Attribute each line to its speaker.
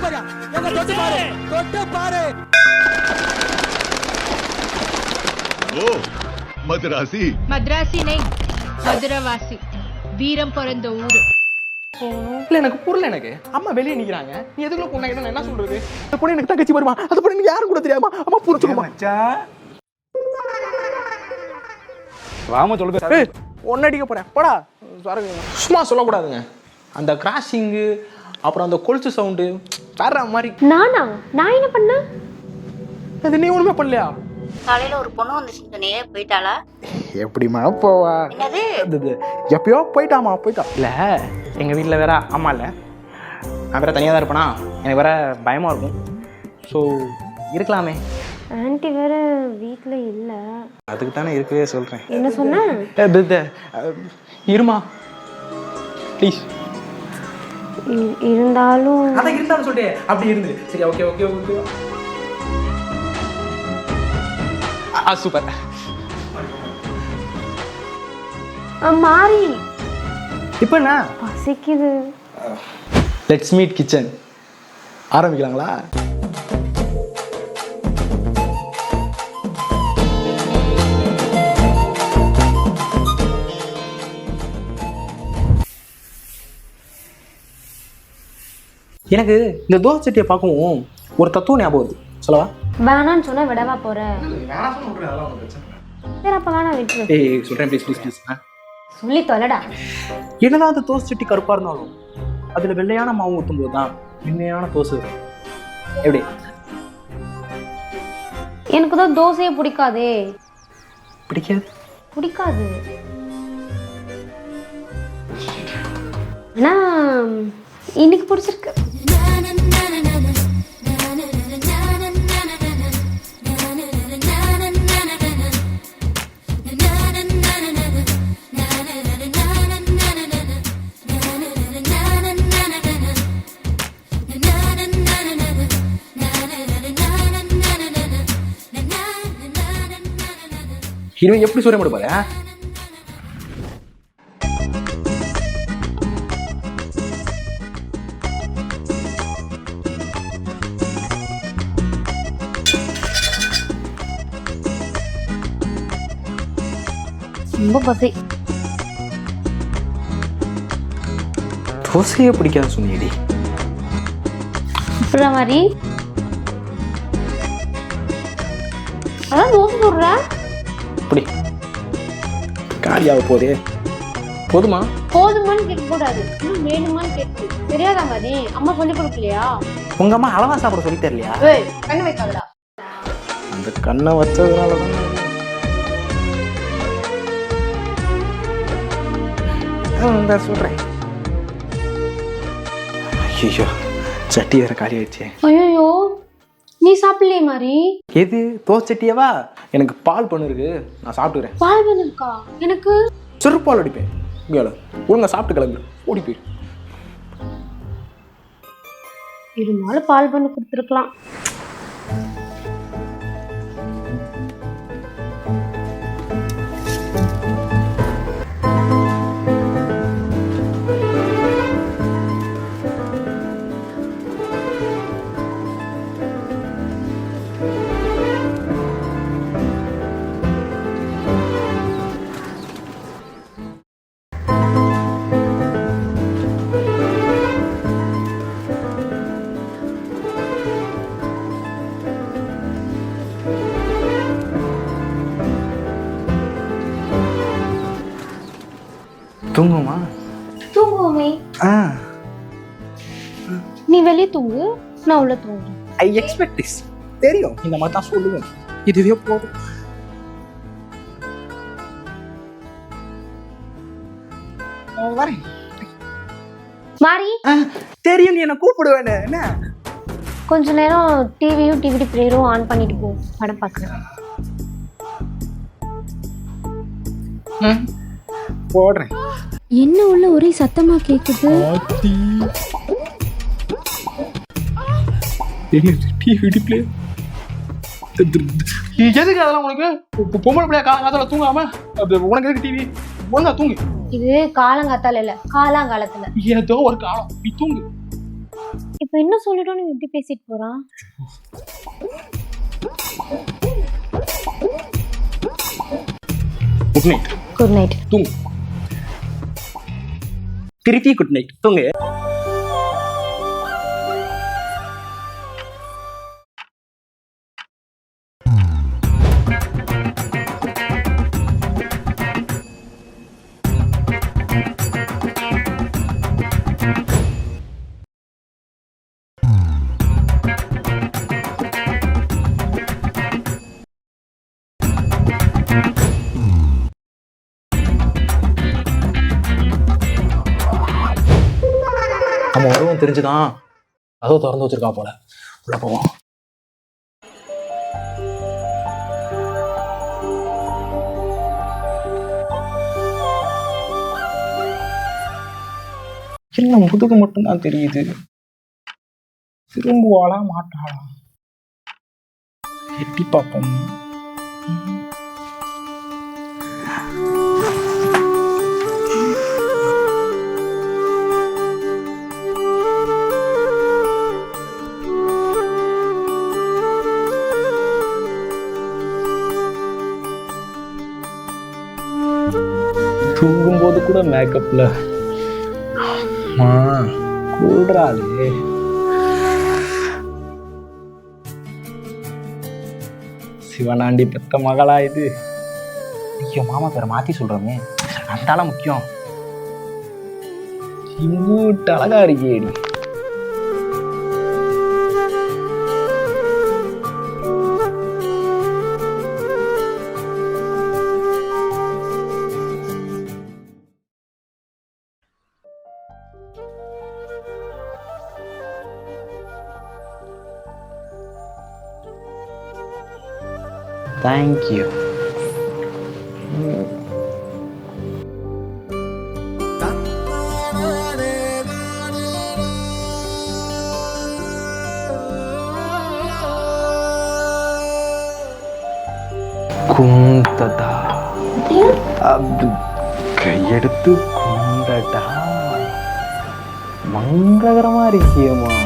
Speaker 1: பாரு எங்க தொட்டு பாரு தொட்டு பாரு.
Speaker 2: ஓ மதுராசி
Speaker 3: மദ്രാசி நை மதுரவாசி வீரம் பிறந்த ஊரு.
Speaker 1: இல்ல எனக்கு புரியல. எனக்கு அம்மா வெளியே நிக்கிறாங்க, நீ எதுக்குள்ள பொண்ணு நான் என்ன சொல்றது? அந்த பொண்ணு எனக்கு தங்கச்சி வருமா? அந்த பொண்ணு எனக்கு யாரும் கூட தெரியாமா? அம்மா புரிஞ்சுக்குமா?
Speaker 4: ராம சொல்லுங்க.
Speaker 1: ஒன்னடிக்க போறேன் போடா. சும்மா சொல்லக்கூடாதுங்க. அந்த கிராசிங்கு அப்புறம் அந்த கொலுசு சவுண்டு வேற மாதிரி.
Speaker 5: நான் என்ன பண்ணேன்?
Speaker 1: அது நீ ஒண்ணுமே பண்ணலையா?
Speaker 5: காலையில ஒரு பொண்ணு வந்து நேரே போயிட்டாளா?
Speaker 1: எப்படி மழை போவா?
Speaker 5: என்னது?
Speaker 1: எப்பயோ போயிட்டாமா போயிட்டா. இல்ல எங்க வீட்டுல வேற அம்மா இல்ல, நான் வேற தனியா தான் இருப்பேனா, எனக்கு வேற பயமா இருக்கும். ஸோ இருக்கலாமே.
Speaker 5: ஆன்ட்டி வேற வீட்ல இல்ல.
Speaker 1: அதுக்கு தானே இருக்கவே சொல்றேன்.
Speaker 5: என்ன சொன்ன?
Speaker 1: இருமா ப்ளீஸ்.
Speaker 5: இருந்தாலும்
Speaker 1: அதான் இருந்தாலும் சொல்லிட்டு அப்படி இருந்து. சரி ஓகே ஓகே ஓகே. சூப்பர்.
Speaker 5: மாறி
Speaker 1: இப்போ என்ன
Speaker 5: பசிக்குது.
Speaker 1: Let's meet kitchen. ஆரம்பிக்கலாங்களா? எனக்கு இந்த தோசை சட்டியை பார்க்கவும் ஒரு தத்துவம் ஞாபகம் வருது. சொல்லவா?
Speaker 5: வேணான்னு சொன்னா விடவா போற? சரி அப்ப வேணா விட்டு.
Speaker 1: ஏய் சொல்றேன் ப்ளீஸ் ப்ளீஸ் ப்ளீஸ்.
Speaker 5: சொல்லி தொலைடா.
Speaker 1: என்னதான் அந்த தோசை சட்டி கருப்பா இருந்தாலும் அதுல வெள்ளையான மாவு ஊற்றும் போது தான் மென்மையான தோசை வரும். எப்படி?
Speaker 5: எனக்கு தான் தோசையே பிடிக்காதே. பிடிக்காது. ஆனா இன்னைக்கு பிடிச்சிருக்கு.
Speaker 1: இவன் எப்படி சொல்ல முடியும் பாரு.
Speaker 5: ரொம்ப பசி.
Speaker 1: தோசையே பிடிக்காது சொன்னியடி.
Speaker 5: இப்படி மாதிரி அதான் தோசை போடுறேன்.
Speaker 1: அப்படி காலியாக போதே. போதுமா?
Speaker 5: போதுமான்னு கேட்க கூடாது, இன்னும் வேணுமான்னு கேட்கு. தெரியாதா மாதிரி அம்மா சொல்லி கொடுக்கலையா?
Speaker 1: உங்க அம்மா அளவா சாப்பிட சொல்லி தரலையா?
Speaker 5: கண்ணு வைக்காதடா.
Speaker 1: அந்த கண்ணை வச்சதுனாலதான் சொல்றேன். ஐயோ சட்டி வேற காலி ஆயிடுச்சு.
Speaker 5: ஐயோ நீ சாப்பிடலையே மாதிரி.
Speaker 1: எது தோசை சட்டியவா? எனக்கு பால் பண்ணு இருக்கு, நான் சாப்பிட்டுக்கிறேன்.
Speaker 5: பால் பண்ணு இருக்கா? எனக்கு
Speaker 1: செருப்பால் அடிப்பேன். ஒழுங்கா சாப்பிட்டு கிளம்பு, ஓடி போயிரு.
Speaker 5: இருந்தாலும் பால் பண்ணு கொடுத்துருக்கலாம்.
Speaker 1: தூங்குமா?
Speaker 5: தூங்குவோமே. நீ வெளியே தூங்கு, நான் உள்ள தூங்குறேன்.
Speaker 1: I expect this. தெரியும் இந்த மாதிரி தான் சொல்லுவேன். இதுவே போதும். வரேன்.
Speaker 5: மாறி
Speaker 1: தெரியும் நீ என்ன கூப்பிடுவேன்னு. என்ன
Speaker 5: கொஞ்ச நேரம் டிவியும் டிவிடி பிளேயரும் ஆன் பண்ணிட்டு போ, படம் பார்க்குறேன்.
Speaker 1: போடுறேன்.
Speaker 5: என்ன உள்ள ஒரே சத்தமா கேக்குது?
Speaker 1: எதுக்கு அதெல்லாம் உனக்கு? பொம்பளை பிள்ளைய காலங்காலத்துல தூங்காம உனக்கு எதுக்கு டிவி? ஒழுங்கா தூங்கு.
Speaker 5: இது காலங்காத்தால இல்ல, காலாங்காலத்துல.
Speaker 1: ஏதோ ஒரு காலம், நீ தூங்கு.
Speaker 5: இப்போ என்ன சொல்லிட்டோம் எப்படி பேசிட்டு போறான்?
Speaker 1: Good night.
Speaker 5: Good night.
Speaker 1: தூங்கு. திருப்பி குட் நைட். தூங்கு. நம்ம உறவும் தெரிஞ்சுதான் அதோ திறந்து வச்சிருக்கா போல. உள்ள போவோம். என்ன முதுகு மட்டும்தான் தெரியுது. திரும்புவாளா மாட்டாளா? எட்டி பார்ப்போம். தூங்கும்போது கூட மேக்கப்ல கூடுறாளே. சிவனாண்டி பெத்த மகளா இது? ஐயோ, மாமா பேரை மாத்தி சொல்றோமே. அந்தால முக்கியம். இவ்வூட்டு அழகா இருக்கேடி. Thank you. குந்தடா அப்து கையெடுத்து குந்தடா. மங்களகரமா இருக்கியம்மா.